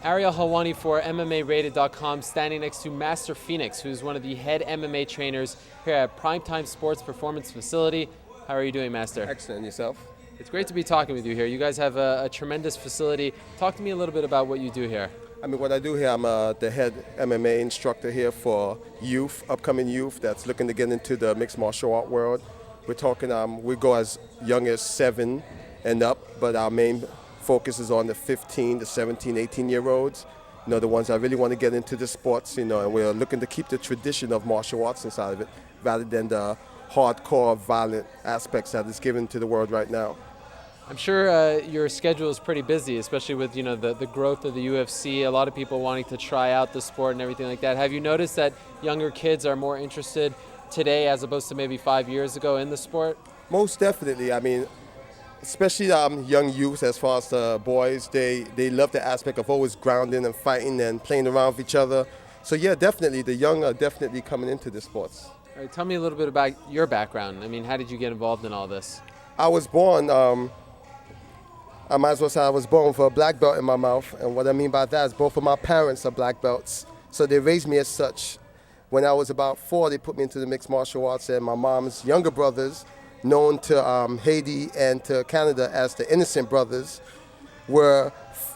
Ariel Hawani for mmarated.com, standing next to Master Phoenix, who's one of the head MMA trainers here at Primetime Sports Performance Facility. How are you doing, Master? Excellent. Yourself? It's great to be talking with you here. You guys have a tremendous facility. Talk to me a little bit about what you do here. I mean, what I do here, I'm the head MMA instructor here for youth, upcoming youth that's looking to get into the mixed martial art world. We're talking, we go as young as 7 and up, but our main focus is on the 15, the 17, 18-year-olds, the ones that really want to get into the sports, and we're looking to keep the tradition of martial arts inside of it rather than the hardcore, violent aspects that is given to the world right now. I'm sure your schedule is pretty busy, especially with the growth of the UFC, a lot of people wanting to try out the sport and everything like that. Have you noticed that younger kids are more interested today as opposed to maybe 5 years ago in the sport? Most definitely. I mean, especially young youth, as far as the boys, they love the aspect of always grounding and fighting and playing around with each other. So yeah, definitely, the young are definitely coming into the sports. All right, tell me a little bit about your background. I mean, how did you get involved in all this? I was born, I might as well say I was born with a black belt in my mouth. And what I mean by that is both of my parents are black belts. So they raised me as such. When I was about 4, they put me into the mixed martial arts, and my mom's younger brothers, known to Haiti and to Canada as the Innocent Brothers, were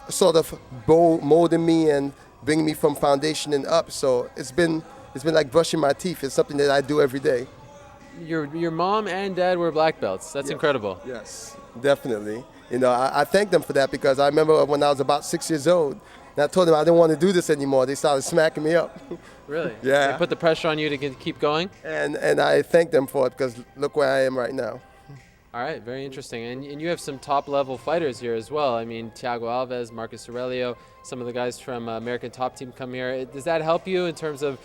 sort of molding me and bringing me from foundation and up. So it's been like brushing my teeth. It's something that I do every day. Your mom and dad were black belts. That's incredible. Yes, definitely. I thank them for that, because I remember when I was about 6 years old, and I told them I didn't want to do this anymore. They started smacking me up. Really? Yeah. They put the pressure on you to keep going? And I thank them for it, because look where I am right now. All right, very interesting. And you have some top-level fighters here as well. I mean, Thiago Alves, Marcus Aurelio, some of the guys from American Top Team come here. Does that help you in terms of,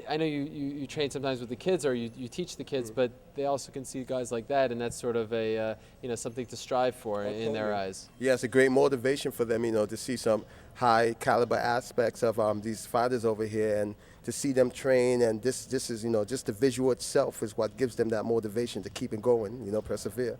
I know you train sometimes with the kids, or you teach the kids, but they also can see guys like that, and that's sort of a something to strive for in their eyes. Yeah, it's a great motivation for them, to see some high caliber aspects of these fighters over here, and to see them train. And this is, just the visual itself is what gives them that motivation to keep it going, persevere.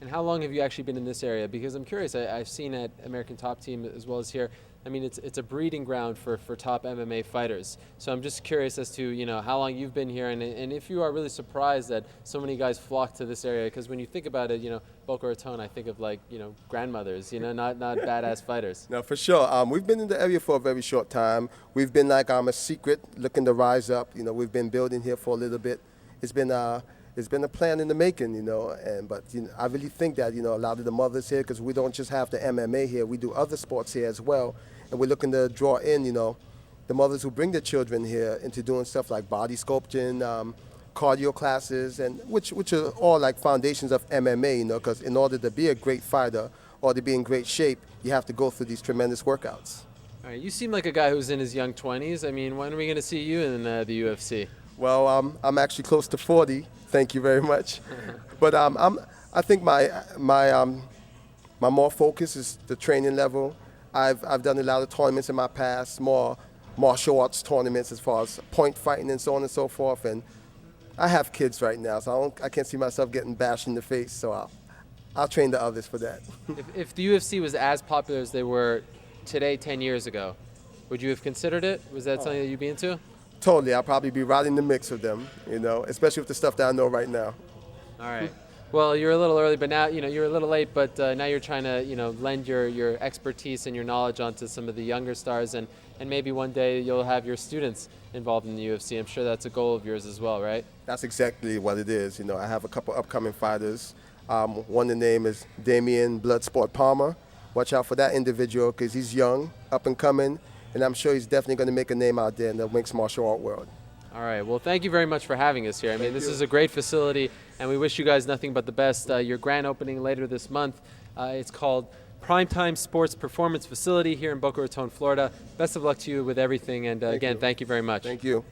And how long have you actually been in this area? Because I'm curious, I've seen at American Top Team as well as here, I mean, it's a breeding ground for top MMA fighters. So I'm just curious as to, how long you've been here, and if you are really surprised that so many guys flock to this area. Because when you think about it, Boca Raton, I think of like, grandmothers, not badass fighters. No, for sure. We've been in the area for a very short time. We've been like a secret, looking to rise up. We've been building here for a little bit. It's been a plan in the making, but I really think that, a lot of the mothers here, because we don't just have the MMA here, we do other sports here as well, and we're looking to draw in, the mothers who bring their children here into doing stuff like body sculpting, cardio classes, and which are all like foundations of MMA, because in order to be a great fighter or to be in great shape, you have to go through these tremendous workouts. All right, you seem like a guy who's in his young 20s. I mean, when are we going to see you in the UFC? Well, I'm actually close to 40. Thank you very much. But I think my more focus is the training level. I've done a lot of tournaments in my past, more martial arts tournaments as far as point fighting and so on and so forth. And I have kids right now, so I can't see myself getting bashed in the face. So I'll train the others for that. If the UFC was as popular as they were today 10 years ago, would you have considered it? Was that something that you'd be into? Totally. I'll probably be right in the mix with them, especially with the stuff that I know right now. All right. Well, you're a little early, but now, you're a little late, but now you're trying to, lend your expertise and your knowledge onto some of the younger stars, and maybe one day you'll have your students involved in the UFC. I'm sure that's a goal of yours as well, right? That's exactly what it is. I have a couple upcoming fighters. One, the name is Damian Bloodsport Palmer. Watch out for that individual, because he's young, up and coming, and I'm sure he's definitely going to make a name out there in the mixed martial art world. All right. Well, thank you very much for having us here. I mean, this is a great facility, and we wish you guys nothing but the best. Your grand opening later this month. It's called Primetime Sports Performance Facility here in Boca Raton, Florida. Best of luck to you with everything, and again, thank you very much. Thank you.